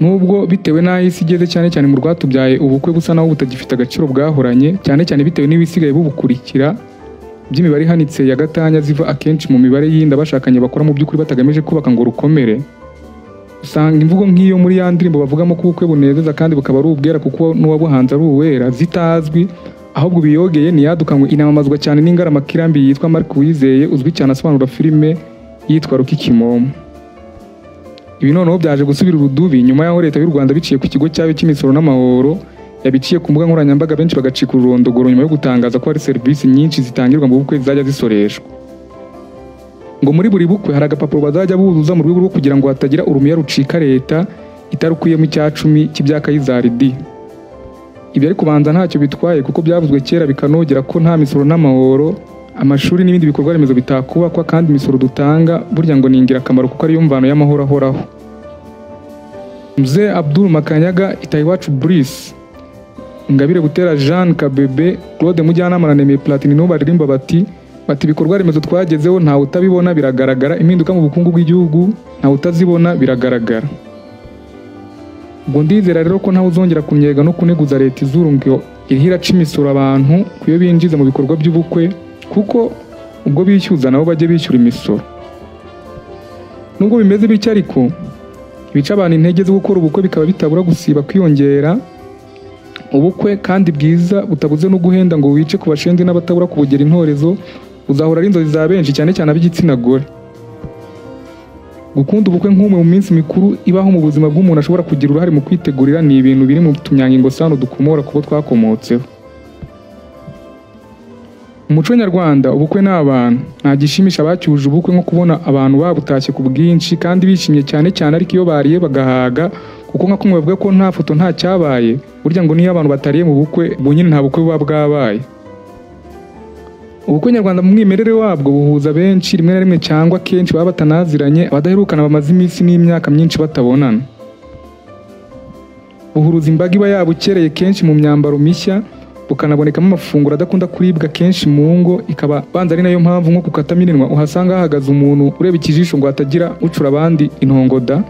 nubwo bitewe n'aho isi igeze cyane cyane mu rwatubyaye ubukwe busa naho butagifite agaciro bwahoranye cyane cyane bitewe n'ibisigaye bubukurikira by'imibare ihanitse ya gatanya ziva akenshi mu mibare y'inda bashakanye bakora mu by'ukuri batagamije kubaka ngo rukomere. Usanga imvugo nk'iyo muri ya ndirimbo bavugamo ko ubukwe bunezeza kandi bukaba ari ubwera kuko n'uwabuhanze ari uwera zitazwi, ahubwo biyogeye niyadukanywe inamamazwa cyane n'ingaramakirambi yitwa Mark Uwizeye uzwi cyane asobanura filime yitwa Ruki Kimomo. Ibi noneho byaje gusubira urudubi nyuma y'aho leta y'u Rwanda biciye ku kigo cyawe cy'imisoro n'amahoro yabiciye ku mbuga nkoranyambaga benshi bagacika ururondogoro nyuma yo gutangaza ko hari serivisi nyinshi zitangirwa mu bukwe zajya zisoreshwa. Ngo muri buri bukwe hari agapapuro bazajya buzuza mu rwego rwo kugira ngo hatagira urumiya rucika leta itarukuyemo icya 10 cy'ibyakayizaridi. Ibi ari kubanza ntacyo bitwaye kuko byavuzwe kera bikanogera ko nta misoro n'amahoro, amashuri n'ibindi bikorwa remezo bitakubakwa kandi imisoro dutanga burya ngo ni ingirakamaro kuko ariyo mvano y'amahoro ahoraho. Mzee Abdul Makanyaga, Itayiwacu Brice, Ingabire Butera Jean Kabebe, Claude Mujyanama na Neme Platini baririmba bati ibikorwa remezo twagezeho nta utabibona biragaragara, impinduka mu bukungu bw'igihugu nta utazibona biragaragara. Ngo ndizera rero ko ntawe uzongera kunyega no kuneguza leta izuru ngo irihira imisoro abantu kuyo binjiza mu bikorwa by'ubukwe kuko ubwo bishyuza nabo bajye bishyura imisoro. Nubwo bimeze bityo ariko ibica abantu intege zo gukora ubukwe bikaba bitabura gusiba kwiyongera. Ubukwe kandi bwiza butabuze no guhenda ngo wice ku bashende n'abatabura kubugera intorezo uzahora ari inzozi za benshi cyane cyane ab'igitsina gore. Gukunda ubukwe nk'umwe mu minsi mikuru ibaho mu buzima bw'umuntu ashobora kugira uruhare mu kwitegurira ni ibintu biri mu tunyangingo sano dukomora kubo twakomotseho. Umuco nyarwanda ubukwe n'abantu nta gishimisha abacyuje ubukwe nko kubona abantu babutashye ku bwinshi kandi bishimye cyane cyane ariko iyo bariye bagahaga kuko nka kumwe bavuga ko nta foto nta cyabaye burya ngo niyo abantu batariye mu bukwe ubwo nyine nta bukwe buba bwabaye. Ubukwe nyarwanda mu mwimerere wabwo buhuza benshi rimwe na rimwe cyangwa kenshi baba batanaziranye abadaherukana bamaze iminsi n'imyaka myinshi batabonana. Buhuruza imbaga iba yabukereye kenshi mu myambaro mishya bukanabonekamo amafunguro adakunda kuribwa kenshi mu ngo, ikaba banza ari nayo mpamvu nko kukatamininwa uhasanga hahagaze umuntu ureba ikijisho ngo hatagira ucura abandi intongoda.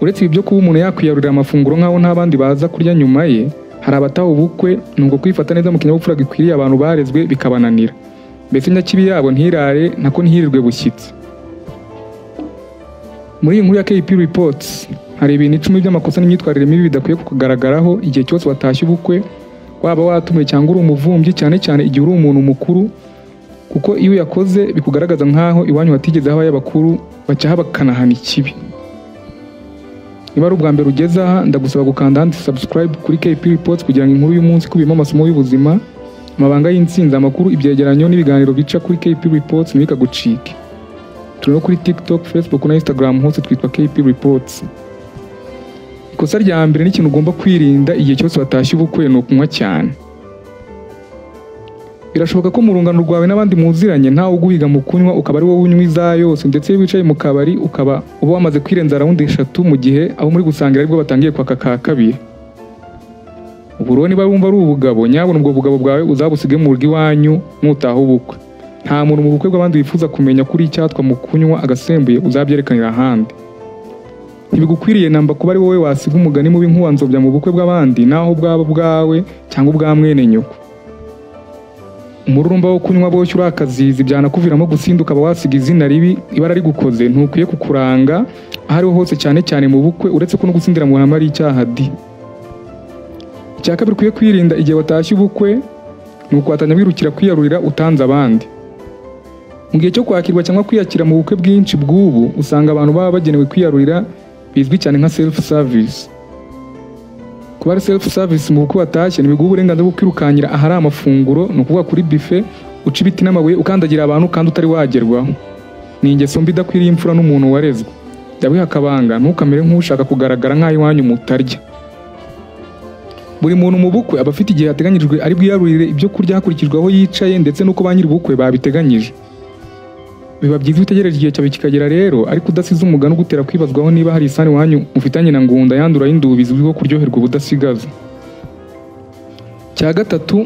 Uretse ibyo kuba umuntu yakwiyarurira amafunguro nk'aho ntabandi baza kurya nyuma ye, hari abataha ubukwe nubwo kwifata neza mu kinyabupfura gikwiriye abantu barezwe bikabananira. Mbese nyakibi yabo ntirare nako ntihirirwe bushyitsi. Muri iyi nkuru ya KP Reports hari ibintu 10 by'amakosa n'imyitwarire mibi bidakwiye kugaragaraho igihe cyose watashye ubukwe, waba watumiwe cyangwa uri umuvumbyi cyane cyane igihe uri umuntu mukuru, kuko iyo yakoze bikugaragaza nkaho iwanyu hatigeze habaye abakuru bacyaha bakanahana ikibi. Niba ari ubwa mbere ugeze aha ndagusaba gukanda handi subscribe kuri KP Reports kugira ngo inkuru y'umunsi kubimo amasomo y'ubuzima, amabanga y'intsinzi, amakuru, ibyegeranyo n'ibiganiro bica kuri KP Reports ntibikagucike. Turi no kuri TikTok, Facebook na Instagram hose twitwa KP Reports. Ikosa rya mbere n'ikintu ugomba kwirinda igihe cyose watashye ubukwe ni ukunywa cyane. Birashoboka ko mu rungano rwawe n'abandi muziranye ntawe uguhiga mu kunywa ukaba ari wowe unywa iza yose ndetse wicaye mu kabari ukaba uba wamaze kwirenza raundi 3 mu gihe abo muri gusangira aribwo batangiye kwaka ka kabiri. Uburo niba wumva ari ubugabo nyabona ubwo bugabo bwawe uzabusige mu rugo iwanyu nutaha ubukwe. Nta muntu mu bukwe bw'abandi wifuza kumenya kuri icyatwa mu kunywa agasembuye uzabyerekanira ahandi. Ntibigukwiriye namba kuba ari wowe wasiga umugani mubi nk'uwanzobya mu bukwe bw'abandi naho bwaba bwawe cyangwa ubwa mwene nyoko. Umururumba wo kunywa boshye urakazizi byanakuviramo gusinduka aba wasiga izina ribi ibara rigukoze ntukwiye kukuranga ahariho hose cyane cyane mu bukwe uretse ko no gusindira mu hamari icyaha di. Icyakabiri kwiye kwirinda igihe watashye ubukwe nuko watanya wirukira kwiyarurira utanze abandi. Mu gihe cyo kwakirwa cyangwa kwiyakira mu bukwe bwinshi bw'ubu usanga abantu baba bagenewe kwiyarurira bizwi cyane nka self service. Kuba ari self service mu bukwe watashye nibiguha uburenganzira bwo kwirukanyira ahari amafunguro no kuvuga kuri buffet uca ibiti n'amabuye ukandagira abantu kandi utari wagerwaho. Ni ingeso mbi idakwiriye imfura n'umuntu warezwe. Jya akabanga ntukamere nk'ushaka kugaragara nk'aho iwanyu mutarya. Buri muntu mu bukwe aba afite igihe hateganyijwe ari bwiyarurire ibyo kurya hakurikijwe aho yicaye ndetse nuko ba nyiri ubukwe babiteganyije. Biba byiza utegereje igihe cyawe kikagera rero ariko udasize umugani ugutera kwibazwaho niba hari isani wanyu mufitanye na ngunda yandura y'indubizi bwo kuryoherwa ubudasigaza. Cya gatatu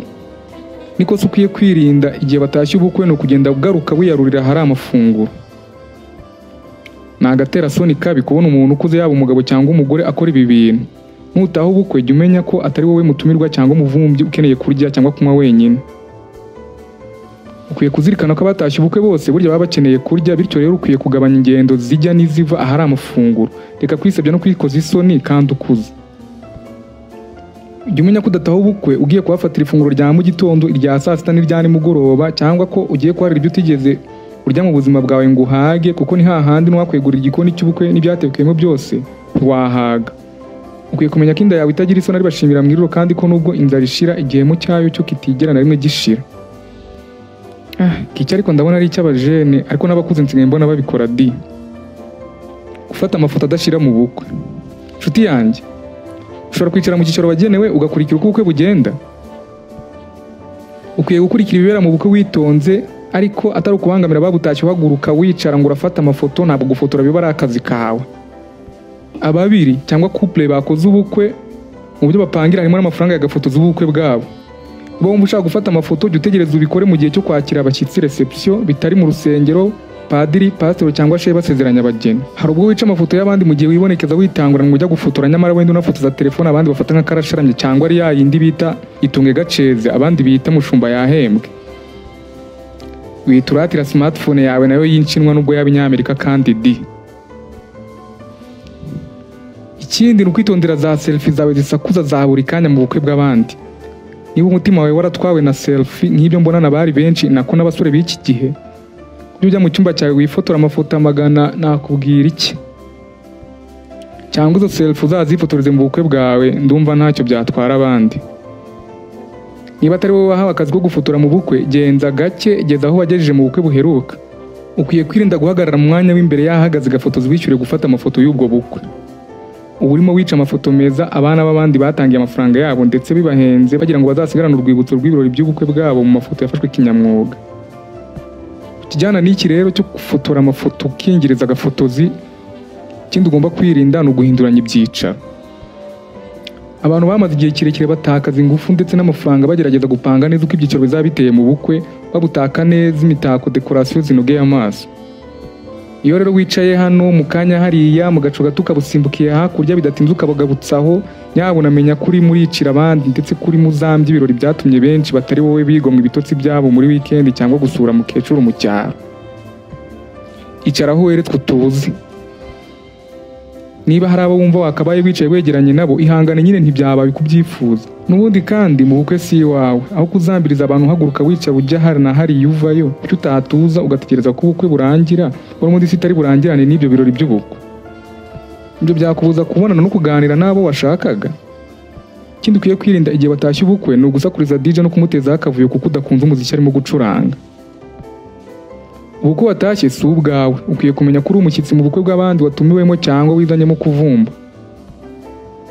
niko ukwiye kwirinda igihe batashye ubukwe no kugenda ugaruka wiyarurira hari amafunguro. Ni agaterasoni kabi kubona umuntu ukuze yaba umugabo cyangwa umugore akora ibi bintu. Nutaha ubukwe jya umenya ko atari wowe mutumirwa cyangwa umuvumbyi ukeneye kurya cyangwa kunywa wenyine. Ukwiye kuzirikana ko abatashye ubukwe bose burya baba bakeneye kurya, bityo rero ukwiye kugabanya ingendo zijya n'iziva ahari amafunguro. Reka kwisebya no kwikoza isoni kandi ukuze. Jya umenya ko udataha ubukwe ugiye kuhafatira ifunguro rya mu gitondo, irya saa sita n'irya nimugoroba, cyangwa ko ugiye kuharira ibyo utigeze urya mu buzima bwawe ngo uhage, kuko ni hahandi n'uwakwegurira igikoni cy'ubukwe n'ibyatekewemo byose ntiwahaga. Ukwiye kumenya ko inda yawe itagira isoni ari bashimira mu iriro, kandi ko nubwo inzara ishira igihemu cyayo cyo kitigera na rimwe gishira. Iki ariko ndabona ari icy'abajene, ariko n'abakuze nsigaye mbona babikora di. Gufata amafoto adashira mu bukwe. Nshuti yanjye, ushobora kwicara mu cyicaro wagenewe ugakurikira uko ubukwe bugenda. Ukwiye gukurikira ibibera mu bukwe witonze, ariko atari ukubangamira ababutashye uhaguruka wicara ngo urafata amafoto. Ntabwo gufotora biba ari akazi kawe. Ababiri cyangwa couple bakoze ubukwe mu buryo bapangira harimo n'amafaranga y'agafotoza ubukwe bwabo. Uba wumva ushaka gufata amafoto jya utegereza ubikore mu gihe cyo kwakira abashyitsi reception, bitari mu rusengero padiri pastor cyangwa shehe basezeranya abageni. Hari ubwo wica amafoto y'abandi mu gihe wibonekeza witangurana ngo ujya gufotora, nyamara wenda unafotoza telefone abandi bafata nk'akarasharamye, cyangwa ari yayindi bita itunge gaceze abandi bita mushumba yahembwe. Wituratira smartphone yawe nayo yinshinwa nubwo y'Abanyamerika kandi di. Ikindi ni ukwitondera za selfie zawe zisakuza za buri kanya mu bukwe bw'abandi. Niba umutima wawe waratwawe na selfie nk'ibyo mbona n'abari benshi nako n'abasore b'iki gihe, ujya mu cyumba cyawe wifotora amafoto amagana, nakubwira iki? Cyangwa izo selfie uzazifotoreze mu bukwe bwawe, ndumva ntacyo byatwara abandi. Niba atari wowe wahawe akazi ko gufotora mu bukwe, genza gake, geza aho wagejeje mu bukwe buheruka. Ukwiye kwirinda guhagarara mu mwanya w'imbere y'ahagaze gafotoza wishyure gufata amafoto y'ubwo bukwe. Ubu urimo wica amafoto meza abana b'abandi batangiye amafaranga yabo ndetse bibahenze bagira ngo bazasigarane urwibutso rw'ibirori by'ubukwe bwabo mu mafoto yafashwe kinyamwuga. Kijyana n'iki rero cyo gufotora amafoto ukingiriza agafotozi, ikindi ugomba kwirinda ni uguhinduranya ibyicaro. Abantu bamaze igihe kirekire batakaza ingufu ndetse n'amafaranga bagerageza gupanga neza uko ibyicaro bizaba biteye mu bukwe, babutaka neza imitako decoration zinogeye amaso. Iyo rero wicaye hano mu kanya hariya mu gacu gato kabusimbukiye hakurya bidatinze ukabagabutsaho, nyabona menya kuri muricira abandi ndetse kuri muzambye ibirori byatumye benshi batari wowe bigomwe ibitotsi byabo muri weekend cyangwa gusura mukecuru mu cyaro. Icaraho weretswe tuzi. Niba hari abo wumva wakabaye wicaye wegeranye nabo, ihangane nyine ntibyabaye kubyifuza. Nubundi kandi mu bukwe si wawe, aho kuzambiriza abantu haguruka wicara ujya hari na hari yuvayo, cyo utatuza ugategereza ko ubukwe burangira, wari mundi sitari burangirane n'ibyo birori by'ubukwe. Ibyo byakubuza kubonana no kuganira nabo washakaga. Ikindi ukwiye kwirinda igihe batashye ubukwe ni ugusakuriza DJ no kumutezaho akavuyo kuko udakunze umuziki arimo gucuranga. Ubukwe watashye si ubwawe, ukwiye kumenya ko uri umushyitsi mu bukwe bw'abandi watumiwemo cyangwa wizanyemo kuvumba.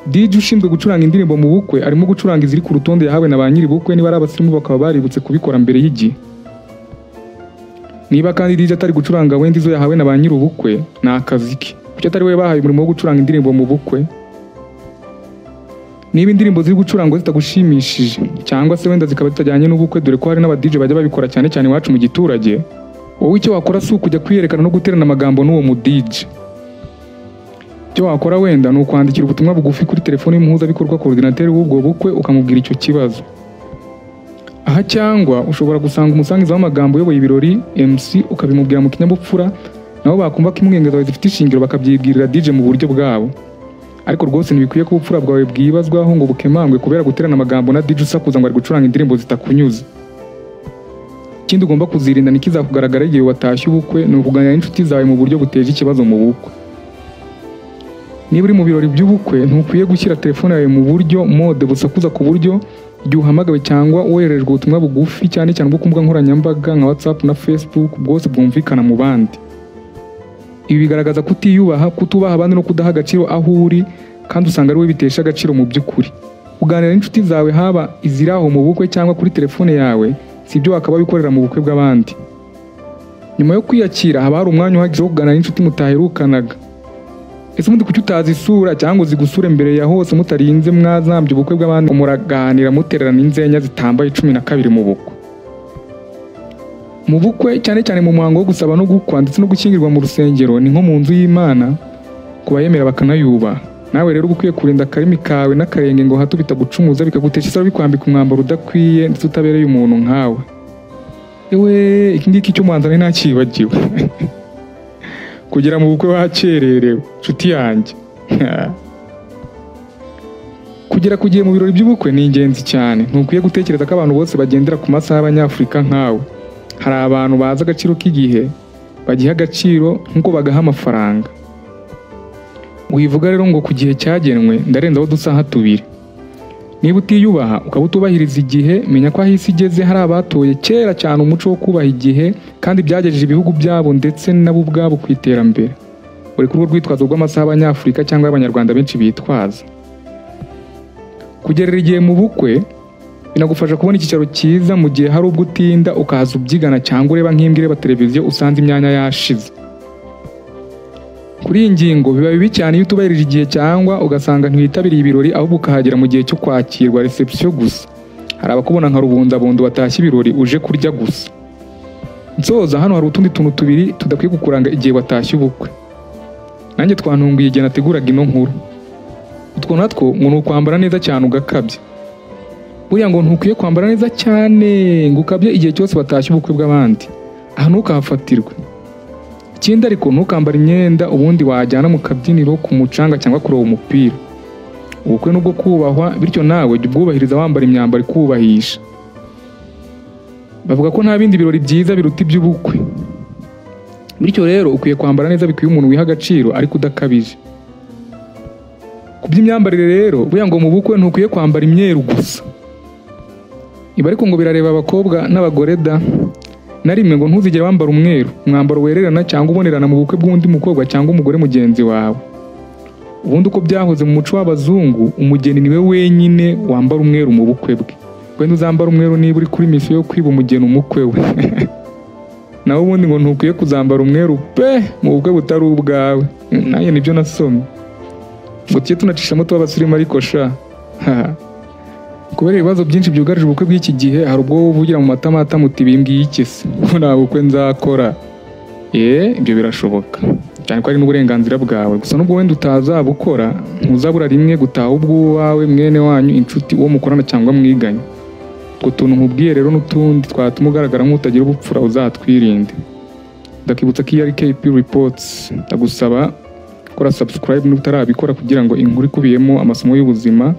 DJ ushinzwe gucuranga indirimbo mu bukwe arimo gucuranga iziri ku rutonde yahawe na ba nyiri bukwe, niba ari abasirimu bakaba baributse kubikora mbere y'igihe. Niba kandi DJ atari gucuranga wenda izo yahawe na ba nyiri ubukwe, ni akazi ke. Kuki atari we bahaye umurimo wo gucuranga indirimbo mu bukwe? Niba indirimbo ziri gucurangwa zitagushimishije cyangwa se wenda zikaba zitajyanye n'ubukwe, dore ko hari n'aba DJ bajya babikora cyane cyane iwacu mu giturage, wowe icyo wakora si ukujya kwiyerekana no guterana amagambo n'uwo mu DJ. Icyo wakora wenda ni ukwandikira ubutumwa bugufi kuri telefone y'umuhuzabikorwa coordinateur w'ubwo bukwe ukamubwira icyo kibazo. Aha cyangwa ushobora gusanga umusangiza w'amagambo uyoboye ibirori MC ukabimubwira mu kinyabupfura, nabo bakumva ko impungenge zawe zifite ishingiro bakabyibwirira DJ mu buryo bwabo. Ariko rwose ntibikwiye ko ubupfura bwawe bwibazwaho ngo bukemangwe kubera guterana amagambo na DJ usakuza ngo ari gucuranga indirimbo zitakunyuze. Ikindi ugomba kuzirinda nikizakugaragara igihe watashye ubukwe ni ukuganira n'inshuti zawe mu buryo buteje ikibazo mu bukwe. Niba uri mu birori by'ubukwe ntukwiye gushyira telefone yawe mu buryo mode busakuza ku buryo igihe uhamagawe cyangwa woherejwe ubutumwa bugufi cyane cyane bwo ku mbuga nkoranyambaga nka WhatsApp na Facebook bwose bwumvikana mu bandi. Ibi bigaragaza kutiyubaha, kutubaha abandi no kudaha agaciro aho uri, kandi usanga ari we bitesha agaciro mu by'ukuri. Kuganira n'inshuti zawe haba iziraho mu bukwe cyangwa kuri telefone yawe si ibyo wakaba bikorera mu bukwe bw'abandi. Nyuma yo kwiyakira haba hari umwanya uhagije wo kuganira n'inshuti mutaherukanaga. Ese mundi kuki utazisura cyangwa zigusure mbere ya hose mutarinze mwazambye ubukwe bw'abandi muraganira mutererana inzenya zitambaye 12 mu bukwe. Mu bukwe cyane cyane mu muhango wo gusaba no gukwa ndetse no gushyingirwa mu rusengero ni nko mu nzu y'Imana ku bayemera bakanayubaha. Nawe rero ukwiye kurinda akarimi kawe n'akarenge ngo hato bitagucumuza bikagutesha isaro bikwambika umwambaro udakwiye ndetse utabereye umuntu nkawe. Ewe iki ngiki cyo mwanzane ntakibagiwe. Kugera mu bukwe wakererewe nshuti yanjye. Kugera kugiye mu birori by'ubukwe ni ingenzi cyane. Ntukwiye gutekereza ko abantu bose bagendera ku masaha y'Abanyafurika nkawe. Hari abantu bazi agaciro k'igihe bagiha agaciro nk'uko bagaha amafaranga. Wivuga rero ngo ku gihe cyagenwe ndarenzaho udusaha 2. Niba utiyubaha ukaba utubahiriza igihe, menya ko ahisi igeze hari abatoye kera cyane umuco wo kubaha igihe kandi byagejeje ibihugu byabo ndetse nabo ubwabo ku iterambere. Uri ku rwitwazo rw'amasaha y'Abanyafurika cyangwa y'Abanyarwanda benshi bitwaza. Kugerera igihe mu bukwe binagufasha kubona icyicaro cyiza mu gihe hari ubwo utinda ukahaza ubyigana cyangwa ureba nk'imbwa ireba televiziyo usanze imyanya yashize. Kuri iyi ngingo biba bibi cyane iyo utubahirije igihe cyangwa ugasanga ntiwitabiriye ibirori ahubwo ukahagera mu gihe cyo kwakirwa reception gusa. Hari abakubona nka rubundabundo watashye ibirori uje kurya gusa. Nsoza hano hari utundi tuntu 2 tudakwiye gukuranga igihe watashye ubukwe. Nanjye twantunguye igihe nateguraga ino nkuru. Utwo natwo ngo ukwambara neza cyane ugakabye. Buriya ngo ntukwiye kwambara neza cyane ngo ukabye igihe cyose watashye ubukwe bw'abandi. Aha ntukahafatirwe. Ikindi ariko ntukambara imyenda ubundi wajyana mu kabyiniro ku mucanga cyangwa kuroba umupira. Ubukwe nubwo kubahwa bityo nawe jya ubwubahiriza wambara imyambaro ikubahisha. Bavuga ko nta bindi birori byiza biruta iby'ubukwe. Bityo rero ukwiye kwambara neza bikwiye umuntu wiha agaciro ariko udakabije. Ku by'imyambarire rero buya ngo mu bukwe ntukwiye kwambara imyeru gusa. Ibi ariko ngo birareba abakobwa n'abagore da. Na rimwe ngo ntuzigere wambara umwambaro wererana cyangwa ubonerana mu bukwe bw'undi mukobwa cyangwa umugore mugenzi wawe. Ubundi uko byahoze mu muco w'abazungu umugeni niwe wenyine wambara umweru mu bukwe bwe. Wenda uzambara umweru niba uri kuri misiyo yo kwiba umugeni umukwe we. Nawe ubundi ngo ntukwiye kuzambara umweru pe mu bukwe butari ubwawe. Naye nibyo nasomye. Ngo tujye tunacishamo tuba abasirimu ariko sha. Kubera ibibazo byinshi byugarije ubukwe bw'iki gihe hari ubwo uvugira mu matamata muti bimbwiye iki se nta bukwe nzakora. Ibyo birashoboka cyane ko ari n'uburenganzira bwawe. Gusa nubwo wenda utazabukora ntuzabura rimwe gutaha ubw'uwawe mwene wanyu inshuti uwo mukorana cyangwa mwiganye. Utwo tuntu nkubwiye rero n'utundi twatuma ugaragara nk'utagira ubupfura uzatwirinde. Ndakibutsa ko iyi ari KP Reports. Ndagusaba kora subscribe niba utarabikora kugira ngo inkuru ikubiyemo amasomo y'ubuzima,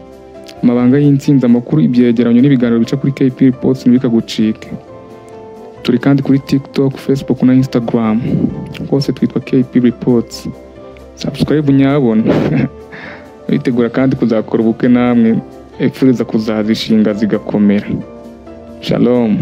amabanga y'intsinzi, amakuru, ibyegeranyo n'ibiganiro bica kuri KP Reports ntibikagucike. Turi kandi kuri TikTok, Facebook na Instagram. Hose twitwa KP Reports. Subscribe nyabona. Witegura kandi kuzakora ubukwe namwe epfuriza kuzazishinga zigakomera. Shalom.